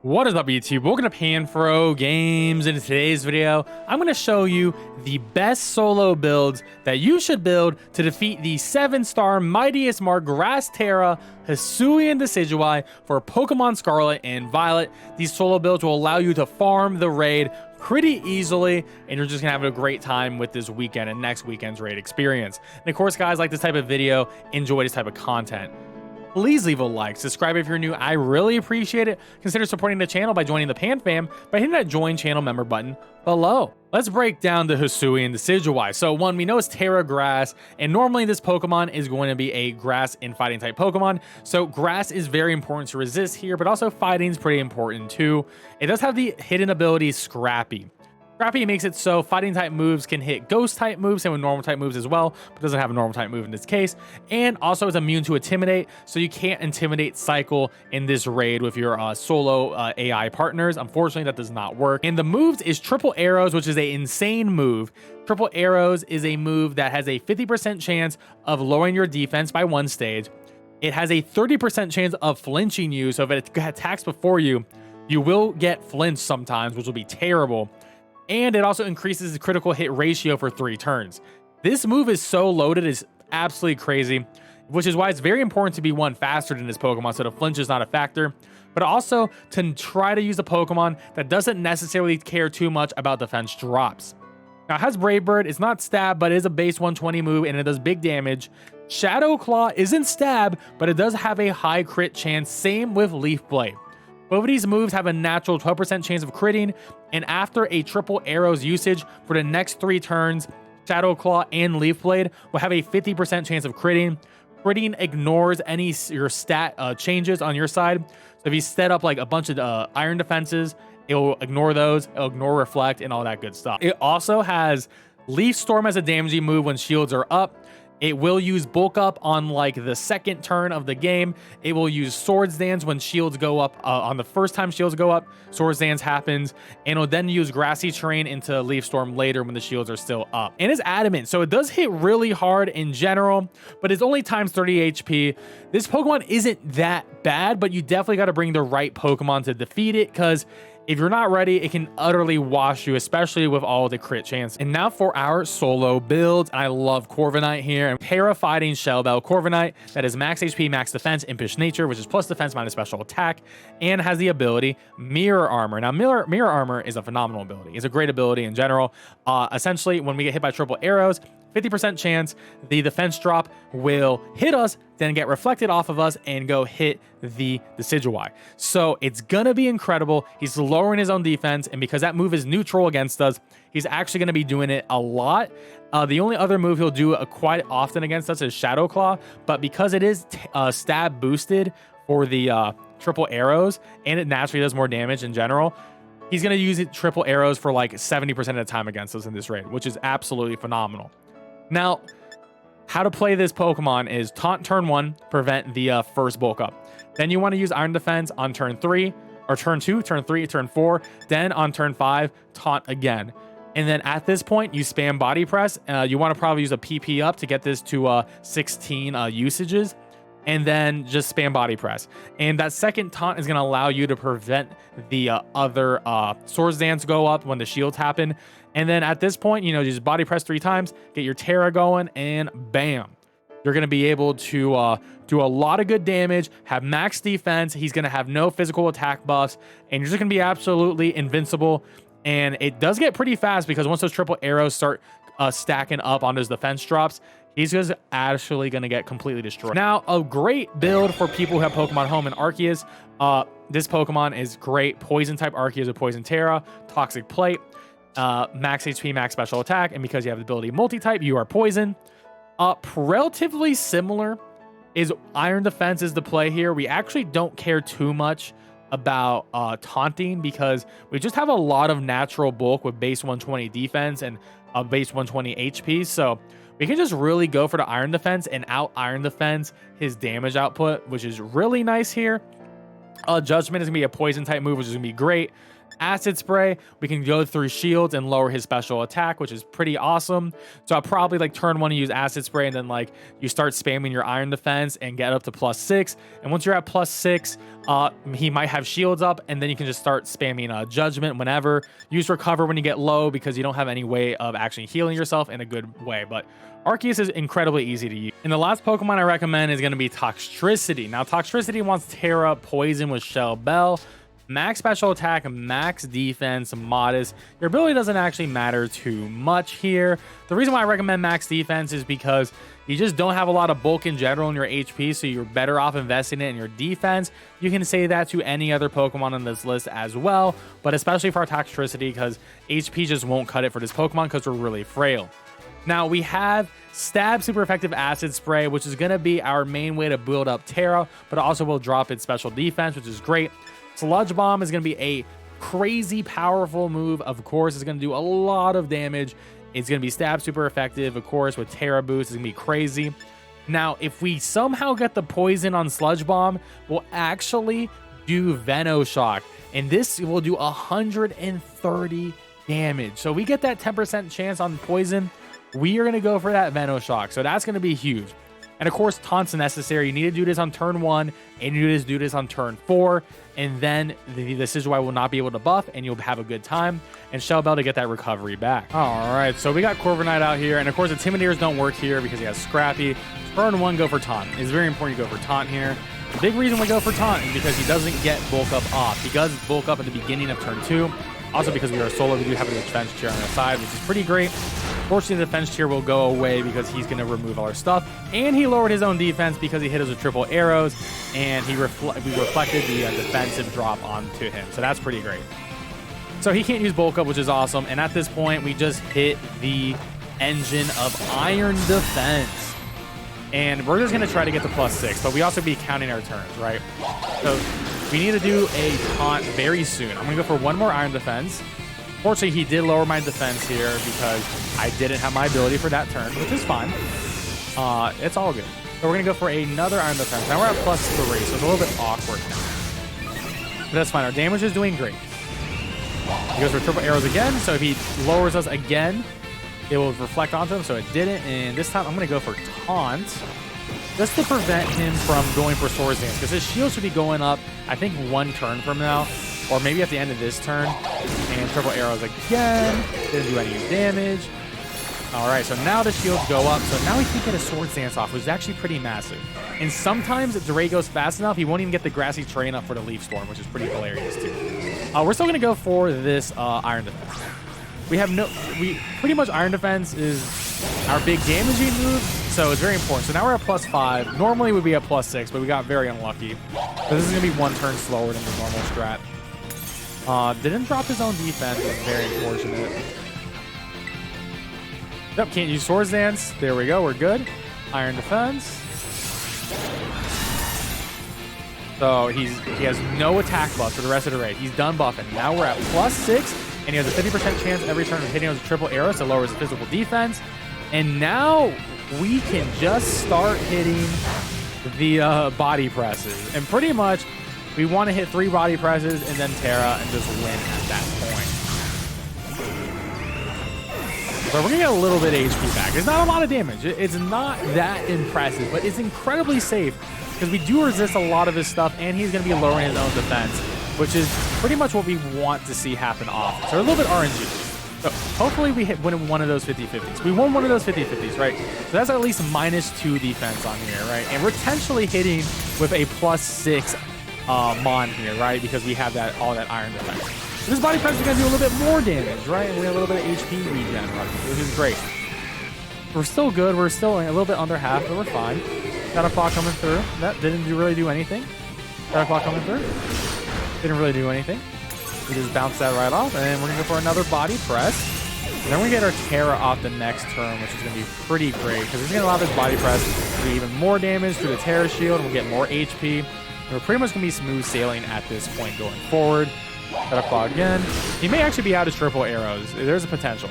What is up, YouTube? Welcome to PanFro Games. In today's video, I'm going to show you the best solo builds that you should build to defeat the 7-star Mightiest Mark Grass Terra Hisuian Decidueye for Pokemon Scarlet and Violet. These solo builds will allow you to farm the raid pretty easily, and you're just gonna have a great time with this weekend and next weekend's raid experience. And of course, guys, like this type of video, enjoy this type of content, please leave a like, subscribe if you're new. I really appreciate it. Consider supporting the channel by joining the Pan Fam by hitting that join channel member button below. Let's break down the Hisuian Decidueye. So one, we know it's Terra Grass, and normally this Pokemon is going to be a grass and fighting type Pokemon. So grass is very important to resist here, but also fighting is pretty important too. It does have the hidden ability Scrappy. Scrappy makes it so fighting type moves can hit ghost type moves and with normal type moves as well, but doesn't have a normal type move in this case. And also it's immune to Intimidate, so you can't Intimidate cycle in this raid with your solo AI partners. Unfortunately, that does not work. And the moves is Triple Arrows, which is an insane move. Triple Arrows is a move that has a 50% chance of lowering your defense by 1 stage. It has a 30% chance of flinching you, so if it attacks before you, you will get flinched sometimes, which will be terrible. And it also increases the critical hit ratio for 3 turns. This move is so loaded, it's absolutely crazy, which is why it's very important to be faster than this Pokemon, so the flinch is not a factor, but also to try to use a Pokemon that doesn't necessarily care too much about defense drops. Now, it has Brave Bird. It's not stab, but it is a base 120 move, and it does big damage. Shadow Claw isn't stab, but it does have a high crit chance. Same with Leaf Blade. Both of these moves have a natural 12% chance of critting, and after a Triple Arrows usage for the next 3 turns, Shadow Claw and Leaf Blade will have a 50% chance of critting. Critting ignores any your stat changes on your side. So if you set up like a bunch of iron defenses, it will ignore those, it'll ignore Reflect and all that good stuff. It also has Leaf Storm as a damaging move when shields are up. It will use Bulk Up on like the 2nd turn of the game. It will use Swords Dance when shields go up. On the first time shields go up, Swords Dance happens. And it'll then use Grassy Terrain into Leaf Storm later when the shields are still up. And it's Adamant, so it does hit really hard in general, but it's only times 30 HP. This Pokemon isn't that bad, but you definitely got to bring the right Pokemon to defeat it, because if you're not ready, it can utterly wash you, especially with all the crit chance. And now for our solo builds. I love Corviknight here. Terra Fighting Shell Bell Corviknight that is max HP, max defense, impish nature, which is plus defense minus special attack, and has the ability Mirror Armor. Now, Mirror Armor is a phenomenal ability. It's a great ability in general. Essentially, when we get hit by Triple Arrows, 50% chance the defense drop will hit us, then get reflected off of us and go hit the Decidueye. So it's gonna be incredible. He's lowering his own defense, and because that move is neutral against us, he's actually gonna be doing it a lot. The only other move he'll do quite often against us is Shadow Claw, but because it is stab boosted for the Triple Arrows, and it naturally does more damage in general, he's gonna use it Triple Arrows for like 70% of the time against us in this raid, which is absolutely phenomenal. Now, how to play this Pokemon is Taunt turn 1, prevent the first Bulk Up. Then you want to use Iron Defense on turn 3, or turn 2, turn 3, turn 4. Then on turn 5, Taunt again. And then at this point, you spam Body Press. You want to probably use a PP up to get this to 16 usages. And then just spam Body Press. And that second Taunt is going to allow you to prevent the other Swords Dance go up when the shields happen. And then at this point, you know, just Body Press 3 times, get your Terra going, and bam. You're going to be able to do a lot of good damage, have max defense. He's going to have no physical attack buffs, and you're just going to be absolutely invincible. And it does get pretty fast, because once those Triple Arrows start stacking up on those defense drops, he's just actually going to get completely destroyed. Now, a great build for people who have Pokemon Home and Arceus. This Pokemon is great. Poison type Arceus with Poison Terra, Toxic Plate, max HP, max special attack, and because you have the ability multi-type, you are poison. Relatively similar is Iron Defense is the play here. We actually don't care too much about taunting, because we just have a lot of natural bulk with base 120 defense and base 120 HP, so we can just really go for the Iron Defense and out Iron Defense his damage output, which is really nice here. Judgment is gonna be a poison type move, which is gonna be great. Acid Spray, we can go through shields and lower his special attack, which is pretty awesome. So I'll probably like turn 1 to use Acid Spray, and then like you start spamming your Iron Defense and get up to +6. And once you're at +6, he might have shields up, and then you can just start spamming Judgment whenever. Use Recover when you get low, because you don't have any way of actually healing yourself in a good way. But Arceus is incredibly easy to use. And the last Pokemon I recommend is going to be Toxtrictiy. Now, Toxtrictiy wants Terra, Poison with Shell Bell, max special attack, max defense, modest. Your ability doesn't actually matter too much here. The reason why I recommend max defense is because you just don't have a lot of bulk in general in your HP, so you're better off investing it in your defense. You can say that to any other Pokemon on this list as well, but especially for Toxtrictiy, because HP just won't cut it for this Pokemon because we're really frail. Now, we have Stab Super Effective Acid Spray, which is going to be our main way to build up Terra, but also will drop its special defense, which is great. Sludge Bomb is going to be a crazy powerful move. Of course, it's going to do a lot of damage. It's going to be Stab Super Effective, of course, with Terra Boost. It's going to be crazy. Now, if we somehow get the poison on Sludge Bomb, we'll actually do Venoshock, and this will do 130 damage. So we get that 10% chance on poison. We are going to go for that Venoshock. So that's going to be huge. And of course, taunts necessary. You need to do this on turn 1, and you need to do this on turn 4. And then the Decidueye will not be able to buff, and you'll have a good time. And Shell Bell to get that recovery back. All right, so we got Corviknight out here. And of course, Intimidators don't work here because he has Scrappy. Turn 1, go for Taunt. It's very important you go for Taunt here. The big reason we go for Taunt is because he doesn't get Bulk Up off. He does Bulk Up at the beginning of turn 2. Also, because we are solo, we do have a defense tier on our side, which is pretty great. Fortunately, the defense tier will go away because he's going to remove all our stuff. And he lowered his own defense because he hit us with triple arrows, and we reflected the defensive drop onto him. So that's pretty great. So he can't use Bulk Up, which is awesome. And at this point, we just hit the engine of Iron Defense. And we're just going to try to get to +6, but we also be counting our turns, right? So we need to do a taunt very soon. I'm going to go for 1 more Iron Defense. Fortunately, he did lower my defense here because I didn't have my ability for that turn, which is fine. It's all good. So we're going to go for another Iron Defense. Now we're at +3, so it's a little bit awkward now. But that's fine. Our damage is doing great. He goes for triple arrows again, so if he lowers us again, it will reflect onto him, so it didn't. And this time I'm going to go for Taunt, just to prevent him from going for Swords Dance, because his shield should be going up, I think, 1 turn from now, or maybe at the end of this turn. And triple arrows again, didn't do any damage. All right, so now the shields go up, so now he can get a Swords Dance off, which is actually pretty massive. And sometimes if Duray goes fast enough, he won't even get the Grassy Terrain up for the Leaf Storm, which is pretty hilarious too. We're still going to go for this Iron Defense. We pretty much Iron Defense is our big damaging move, so it's very important. So now we're at +5. Normally we'd be at +6, but we got very unlucky. So this is going to be 1 turn slower than the normal strat. Didn't drop his own defense. It's very unfortunate. Yep, can't use Swords Dance. There we go. We're good. Iron Defense. So he has no attack buff for the rest of the raid. He's done buffing. Now we're at +6. And he has a 50% chance every turn of hitting with a triple arrow, so lowers his physical defense. And now we can just start hitting the body presses. And pretty much, we want to hit 3 body presses and then Terra and just win at that point. So we're going to get a little bit of HP back. It's not a lot of damage. It's not that impressive, but it's incredibly safe because we do resist a lot of his stuff, and he's going to be lowering his own defense, which is pretty much what we want to see happen often. So a little bit RNG. So hopefully we win one of those 50-50s. We won one of those 50-50s, right? So that's at least -2 defense on here, right? And we're potentially hitting with a +6 Mon here, right? Because we have all that Iron Defense. So this body press is going to do a little bit more damage, right? And we have a little bit of HP regen, which is great. We're still good. We're still a little bit under half, but we're fine. Got a claw coming through. That didn't really do anything. Got a claw coming through. Didn't really do anything. We just bounced that right off, and then we're going to go for another body press. And then we get our Terra off the next turn, which is going to be pretty great, because it's going to allow this body press to do even more damage through the Terra shield, and we'll get more HP. And we're pretty much going to be smooth sailing at this point going forward. Got a claw again. He may actually be out of triple arrows. There's a potential.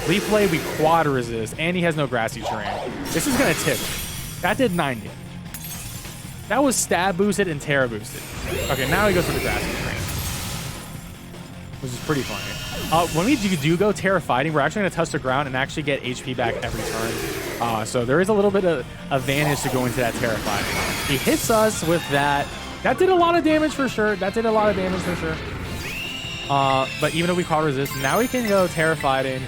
Leaf Blade, we quad resist, and he has no grassy terrain. This is going to tip. That did 90. That was stab boosted and Terra boosted. Okay, now he goes for the grassy terrain. which is pretty funny. When we do go Terra fighting, we're actually going to touch the ground and actually get HP back every turn. So there is a little bit of advantage to going to that Terra fighting. He hits us with that. That did a lot of damage for sure. But even if we caught resist, now we can go Terra fighting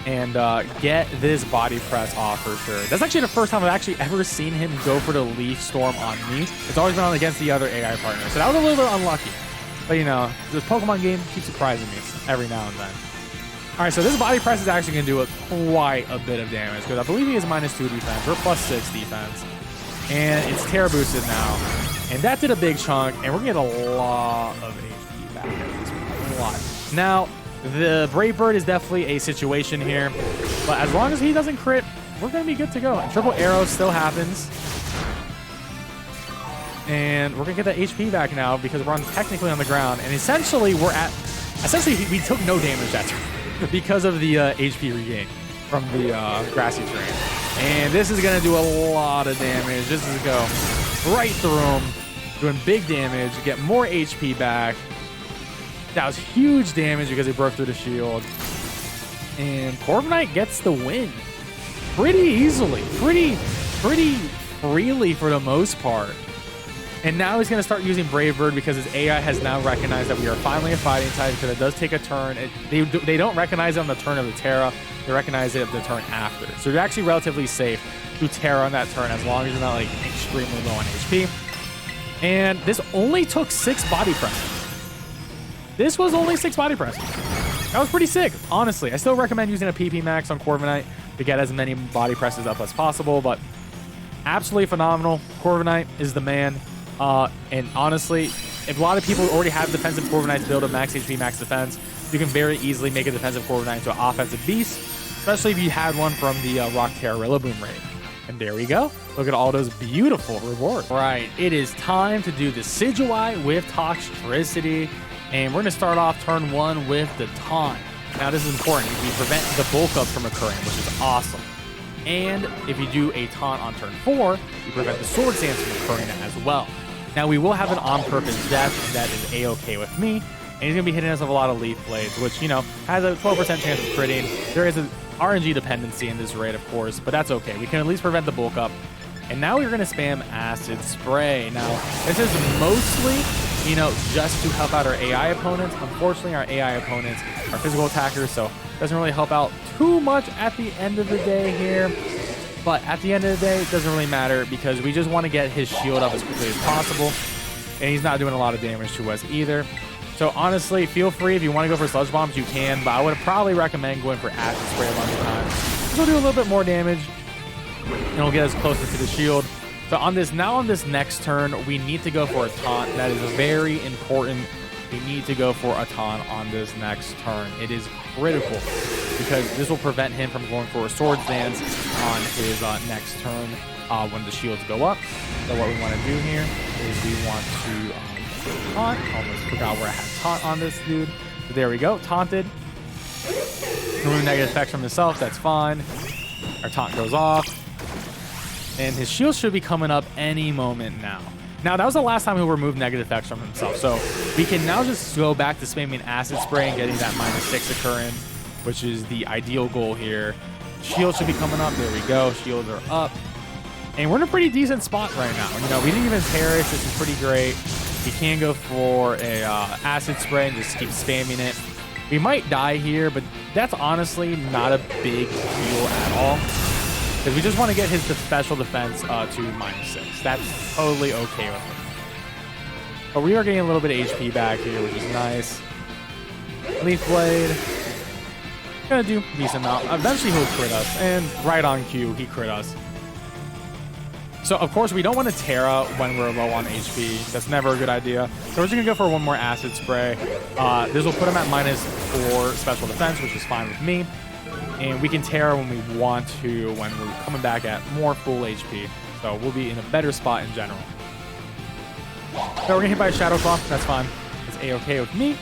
and get this body press off for sure. That's actually the first time I've actually ever seen him go for the Leaf Storm on me. It's always been on against the other AI partner. So that was a little bit unlucky. But you know, this Pokemon game keeps surprising me every now and then. All right, so this body press is actually going to do quite a bit of damage because I believe he is -2 defense or +6 defense. And it's Terra boosted now. And that did a big chunk, and we're going to get a lot of HP back at this point. A lot. Now, the Brave Bird is definitely a situation here, but as long as he doesn't crit, we're going to be good to go. And Triple Arrow still happens. And we're going to get that HP back now because we're technically on the ground. And essentially, we took no damage that turn because of the HP regain from the Grassy Terrain. And this is going to do a lot of damage. This is going to go right through him, doing big damage, get more HP back. That was huge damage because it broke through the shield. And Corviknight gets the win pretty easily, pretty freely for the most part. And now he's going to start using Brave Bird because his AI has now recognized that we are finally a fighting type because it does take a turn. They don't recognize it on the turn of the Terra. They recognize it the turn after. So you're actually relatively safe to Terra on that turn as long as you're not like extremely low on HP. And this only took 6 body presses. This was only 6 body presses. That was pretty sick, honestly. I still recommend using a PP Max on Corviknight to get as many body presses up as possible, but absolutely phenomenal. Corviknight is the man. And honestly, if a lot of people already have defensive Corviknight to build a max HP, max defense, you can very easily make a defensive Corviknight into an offensive beast, especially if you had one from the Rock Terra Rillaboom raid. And there we go. Look at all those beautiful rewards. Right, it is time to do the Decidueye with Toxtrictiy. And we're going to start off turn 1 with the taunt. Now, this is important. We prevent the bulk up from occurring, which is awesome. And if you do a taunt on turn 4, you prevent the Sword Dance from occurring as well. Now, we will have an on-purpose death, and that is A-okay with me. And he's going to be hitting us with a lot of Leaf Blades, which, you know, has a 12% chance of critting. There is an RNG dependency in this raid, of course, but that's okay. We can at least prevent the bulk up. And now we're going to spam Acid Spray. Now, this is mostly, you know, just to help out our AI opponents. Unfortunately, our AI opponents are physical attackers, so it doesn't really help out too much at the end of the day here. But at the end of the day, it doesn't really matter because we just want to get his shield up as quickly as possible. And he's not doing a lot of damage to us either. So honestly, feel free if you want to go for Sludge Bombs, you can. But I would probably recommend going for Acid Spray a bunch of times. This will do a little bit more damage. And it'll get us closer to the shield. So on this next turn, we need to go for a taunt. That is very important. We need to go for a taunt on this next turn. It is critical because this will prevent him from going for a Swords Dance on his next turn when the shields go up. So what we want to do here is we want to taunt. Almost forgot where I had taunt on this dude. But there we go, taunted. Remove negative effects from himself, that's fine. Our taunt goes off. And his shield should be coming up any moment now. Now, that was the last time he removed negative effects from himself. So we can now just go back to spamming Acid Spray and getting that -6 occurring, which is the ideal goal here. Shield should be coming up. There we go. Shields are up. And we're in a pretty decent spot right now. You know, we didn't even perish. This is pretty great. We can go for a Acid Spray and just keep spamming it. We might die here, but that's honestly not a big deal at all. Because we just want to get his special defense to -6. That's totally okay with me. But we are getting a little bit of HP back here, which is nice. Leaf Blade. Gonna do a decent amount. Eventually he'll crit us. And right on cue, he crit us. So, of course, we don't want to Terra when we're low on HP. That's never a good idea. So we're just going to go for one more Acid Spray. This will put him at -4 special defense, which is fine with me. And we can Terra when we want to, when we're coming back at more full HP. So we'll be in a better spot in general. So we're going to hit by a Shadow Claw. That's fine. It's A-okay with me.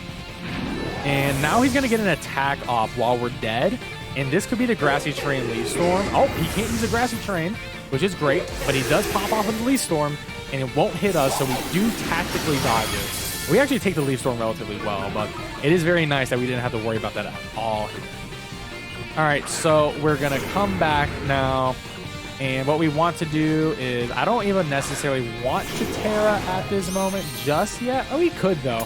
And now he's going to get an attack off while we're dead. And this could be the Grassy Terrain Leaf Storm. Oh, he can't use a Grassy Terrain, which is great. But he does pop off with the Leaf Storm, and it won't hit us. So we do tactically dodge it. We actually take the Leaf Storm relatively well, but it is very nice that we didn't have to worry about that at all. All right, so we're going to come back now. And what we want to do is, I don't even necessarily want to Terra at this moment just yet. Oh, we could though.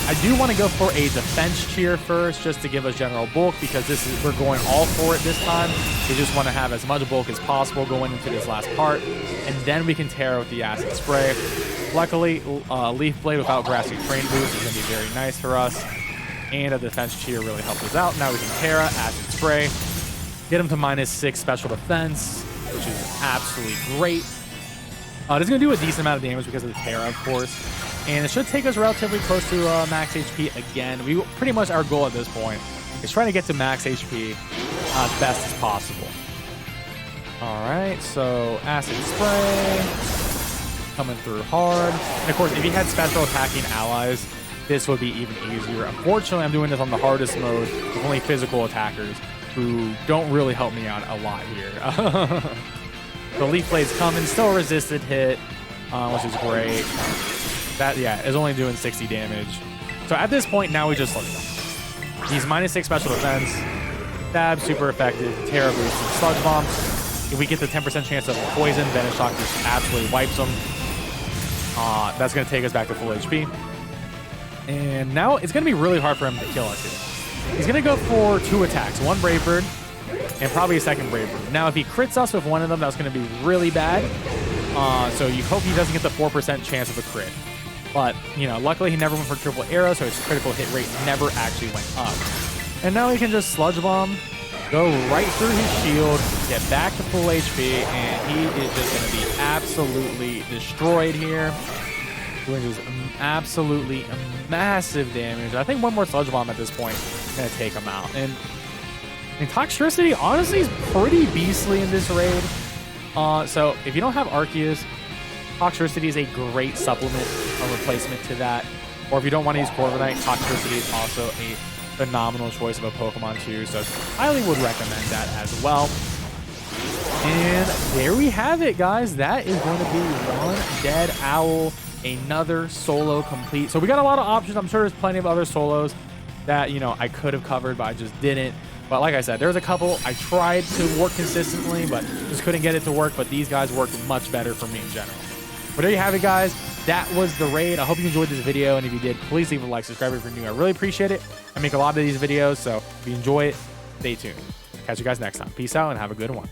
I do want to go for a defense cheer first, just to give us general bulk, because we're going all for it this time. We just want to have as much bulk as possible going into this last part, and then we can Terra with the Acid Spray. Luckily, Leaf Blade without Grassy Terrain boost is going to be very nice for us, and a defense cheer really helped us out. Now we can Terra, Acid Spray, get him to -6 special defense, which is absolutely great. This is going to do a decent amount of damage because of the Terra, of course. And it should take us relatively close to max HP again. Pretty much our goal at this point is trying to get to max HP as best as possible. All right, so Acid Spray coming through hard. And of course, if he had special attacking allies, this would be even easier. Unfortunately, I'm doing this on the hardest mode with only physical attackers who don't really help me out a lot here. The Leaf Blade's coming, still a resisted hit, which is great. That, yeah, is only doing 60 damage. So at this point, now we just let it go. He's -6 special defense. Stab, super effective. Terra boost and Sludge Bomb. If we get the 10% chance of poison, Venice Shock just absolutely wipes him. That's going to take us back to full HP. And now it's going to be really hard for him to kill us here. He's going to go for 2 attacks. 1 Brave Bird and probably a 2nd Brave Bird. Now, if he crits us with one of them, that's going to be really bad. So you hope he doesn't get the 4% chance of a crit. But, you know, luckily he never went for triple arrow, so his critical hit rate never actually went up. And now he can just Sludge Bomb, go right through his shield, get back to full HP, and he is just going to be absolutely destroyed here. Doing just absolutely massive damage. I think one more Sludge Bomb at this point is going to take him out. And Toxtrictiy, honestly, is pretty beastly in this raid. So if you don't have Arceus, Toxtrictiy is a great supplement or replacement to that. Or if you don't want to use Corviknight, Toxtrictiy is also a phenomenal choice of a Pokemon too. So highly would recommend that as well. And there we have it, guys. That is going to be one Dead Owl, another solo complete. So we got a lot of options. I'm sure there's plenty of other solos that, you know, I could have covered, but I just didn't. But like I said, there's a couple I tried to work consistently, but just couldn't get it to work. But these guys worked much better for me in general. But there you have it, guys. That was the raid. I hope you enjoyed this video, and if you did, please leave a like, subscribe if you're new. I really appreciate it. I make a lot of these videos, so if you enjoy it, stay tuned. Catch you guys next time. Peace out and have a good one.